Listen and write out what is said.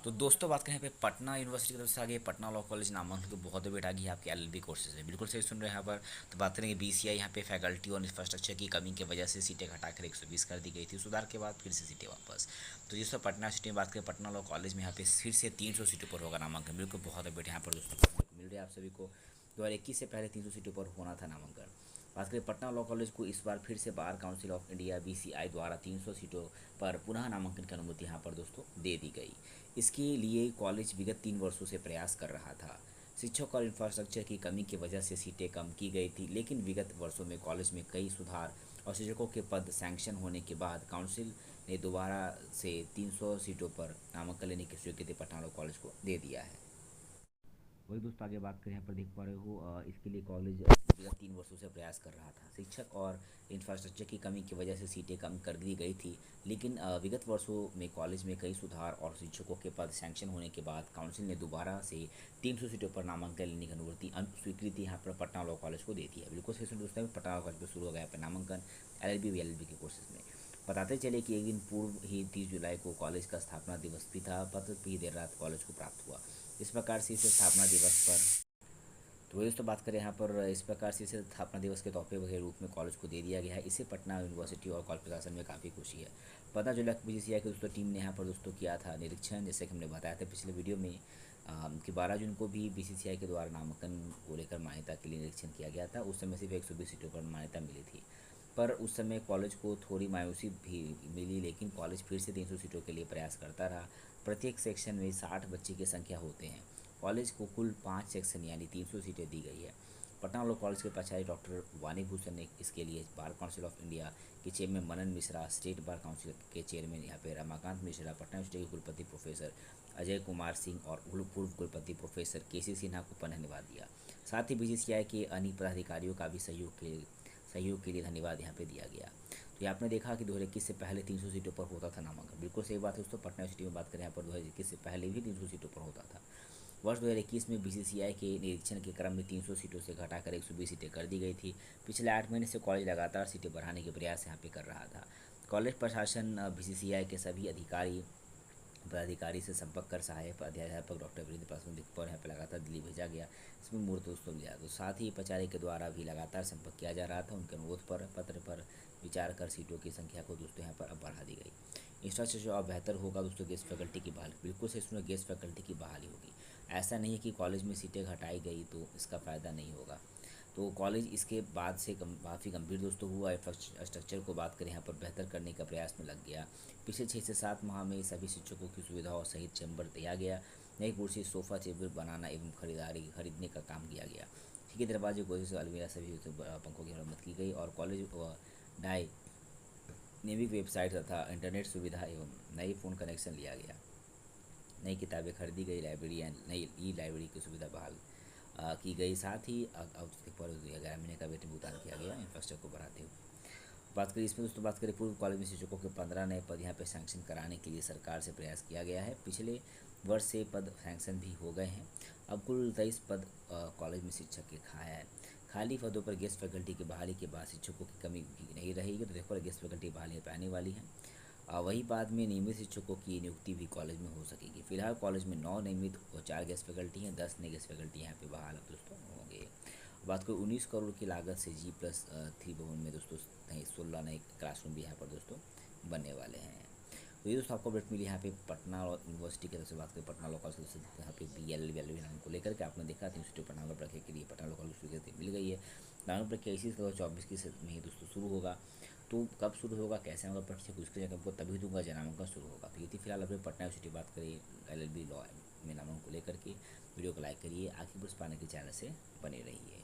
तो दोस्तों बात करें यहाँ पे पटना यूनिवर्सिटी की तरफ से आगे पटना लॉ कॉलेज नामांकन तो बहुत बेट आ गई है आपके एलएलबी कोर्सेज में, बिल्कुल सही सुन रहे हैं यहाँ पर। तो बात करेंगे बीसीआई यहाँ पे फैकल्टी और इंफ्रास्ट्रक्चर की कमी की वजह से सीटें घटाकर 120 कर दी गई थी, सुधार के बाद फिर से सीटें वापस। तो जिस पर पटना सिटी में बात करें पटना लॉ कॉलेज में यहाँ पे फिर से 300 सीटों पर होगा नामांकन, बिल्कुल बहुत बेट यहाँ पर दोस्तों पढ़ने को मिल रही है आप सभी को। 2021 से पहले 300 सीटों पर होना था नामांकन। बात करें पटना लॉ कॉलेज को इस बार फिर से bar council of India BCI द्वारा 300 सीटों पर पुनः नामांकन की अनुमति यहाँ पर दोस्तों दे दी गई। इसके लिए कॉलेज विगत 3 वर्षों से प्रयास कर रहा था। शिक्षक और इंफ्रास्ट्रक्चर की कमी की वजह से सीटें कम की गई थी, लेकिन विगत वर्षों में कॉलेज में कई सुधार और शिक्षकों के पद सैंक्शन होने के बाद काउंसिल ने दोबारा से 300 सीटों पर नामांकन लेने की स्वीकृति पटना लॉ कॉलेज को दे दिया है। वही दोस्तों आगे बात करें यहाँ पर देख पा रहे हो इसके लिए कॉलेज विगत 3 वर्षों से प्रयास कर रहा था। शिक्षक और इंफ्रास्ट्रक्चर की कमी की वजह से सीटें कम कर दी गई थी, लेकिन विगत वर्षों में कॉलेज में कई सुधार और शिक्षकों के पद सैंक्शन होने के बाद काउंसिल ने दोबारा से 300 सीटों पर नामांकन लेने की अनुमति स्वीकृति यहाँ पर पटना लॉ कॉलेज को दी थी है। बिल्कुल सही सुन दोस्तों, पटना लॉ कॉलेज पर शुरू हो गया यहाँ पर नामांकन एलएलबी वीएलएलबी के कोर्सेज में। बताते चले कि एक दिन पूर्व ही 30 जुलाई को कॉलेज का स्थापना दिवस भी था। पत्र भी देर रात कॉलेज को प्राप्त हुआ। इस प्रकार से इसे स्थापना दिवस पर तो वही दोस्तों बात करें यहाँ पर इस प्रकार से इसे स्थापना दिवस के तोहफे के रूप में कॉलेज को दे दिया गया है। इसे पटना यूनिवर्सिटी और कॉलेज प्रशासन में काफ़ी खुशी है। पता चला कि बीसीसीआई की दोस्तों टीम ने यहाँ पर दोस्तों किया था निरीक्षण, जैसे कि हमने बताया था पिछले वीडियो में कि 12 जून को भी बीसीसीआई के द्वारा नामांकन को लेकर मान्यता के लिए निरीक्षण किया गया था। उस समय सिर्फ 120 सीटों पर मान्यता मिली थी, पर उस समय कॉलेज को थोड़ी मायूसी भी मिली, लेकिन कॉलेज फिर से 300 सीटों के लिए प्रयास करता रहा। प्रत्येक सेक्शन में 60 बच्चे की संख्या होते हैं। कॉलेज को कुल 5 सेक्शन यानी 300 सीटें दी गई है। पटना लॉ कॉलेज के प्राचार्य डॉक्टर वानी भूषण ने इसके लिए बार काउंसिल ऑफ इंडिया के चेयरमैन मनन मिश्रा, स्टेट बार काउंसिल के चेयरमैन यहाँ पे रमाकांत मिश्रा, पटना यूनिवर्सिटी के कुलपति प्रोफेसर अजय कुमार सिंह और पूर्व कुलपति प्रोफेसर केसी सिन्हा को धन्यवाद दिया। साथ ही बीसीसीआई के अन्य पदाधिकारियों का भी सहयोग के लिए धन्यवाद यहाँ पे दिया गया। तो आपने देखा कि 2021 से पहले 300 सीटों पर होता था नामांकन, बिल्कुल सही बात है दोस्तों। पटना यूनिवर्सिटी में बात करें यहाँ पर 2021 से पहले भी 300 सीटों पर होता था। वर्ष 2021 में बीसीसीआई के निरीक्षण के क्रम में 300 सीटों से घटाकर 120 सीटें कर दी गई थी। पिछले 8 महीने से कॉलेज लगातार सीटें बढ़ाने के प्रयास यहाँ पे कर रहा था। कॉलेज प्रशासन बीसीसीआई के सभी पदाधिकारी से संपर्क कर सहायक अध्यापक डॉक्टर वीरेंद्र पासवान पर यहाँ पर लगातार दिल्ली भेजा गया। इसमें मूर्त दोस्तों लिया तो साथ ही प्राचार्य के द्वारा भी लगातार संपर्क किया जा रहा था। उनके अनुरोध पर पत्र पर विचार कर सीटों की संख्या को दोस्तों यहाँ पर अब बढ़ा दी गई। इंफ्रास्ट्रक्चर और बेहतर होगा दोस्तों, गेस्ट फैकल्टी की बहाली, बिल्कुल से इसमें गेस्ट फैकल्टी की बहाली होगी। ऐसा नहीं है कि कॉलेज में सीटें घटाई गई तो इसका फ़ायदा नहीं होगा। तो कॉलेज इसके बाद से काफ़ी गंभीर दोस्तों हुआ। इंफ्रास्ट्रक्चर को बात करें यहाँ पर बेहतर करने का प्रयास में लग गया। पिछले 6 से 7 माह में सभी शिक्षकों की सुविधा और सहित चैम्बर दिया गया। नई कुर्सी, सोफ़ा, टेबल बनाना एवं खरीदने का काम किया गया। खिड़की, दरवाजे, गोशी से अलमीरा सभी पंखों की मरम्मत की गई और कॉलेज डायनेमिक वेबसाइट तथा इंटरनेट सुविधा एवं नई फ़ोन कनेक्शन लिया गया। नई किताबें खरीदी गई, नई ई लाइब्रेरी की सुविधा बहाल की गई। साथ ही पर 11 महीने का वेतन भुगतान किया गया इंफ्रास्ट्रक्चर को बढ़ाते हुए। बात करें इसमें दोस्तों, बात करें पूर्व कॉलेज में शिक्षकों के 15 नए पद यहाँ पे सैंक्शन कराने के लिए सरकार से प्रयास किया गया है। पिछले वर्ष से पद सैंक्शन भी हो गए हैं। अब कुल 23 पद कॉलेज में शिक्षक के खाया है। खाली पदों पर गेस्ट फैकल्टी की बहाली के बाद शिक्षकों की कमी भी नहीं रहेगी। तो देखो गेस्ट फैकल्टी बहाली आने वाली है। वही बाद में नियमित शिक्षकों की नियुक्ति भी कॉलेज में हो सकेगी। फिलहाल कॉलेज में 9 नियमित और 4 गेस्ट फैकल्टी हैं। 10 नए गेस्ट फैकल्टी यहाँ पे बहाल दोस्तों होंगे। बात करें 19 करोड़ की लागत से G+3 भवन में दोस्तों 16 नए क्लासरूम भी यहाँ पर दोस्तों बनने वाले हैं। तो ये दोस्तों आपको अपडेट मिली यहाँ पे पटना यूनिवर्सिटी की तरफ से। बात करें पटना लोकल से यहाँ पे BL नाम को लेकर के आपने देखा था इंस्टीट्यूट पर नाम रखे के लिए पटना लोकल स्वीकृति मिल गई है। नाम प्रक्रिया इसी 2024 की में दोस्तों शुरू होगा। तो कब शुरू होगा, कैसे होगा परीक्षा, उसके जगह आपको तभी दूंगा जब नामांकन शुरू होगा। तो ये थी फिलहाल अपने पटना यूनिवर्सिटी बात करिए LLB लॉ में नामांकन को लेकर के। वीडियो को लाइक करिए, आगे बढ़ पाने के चैनल से बने रहिए।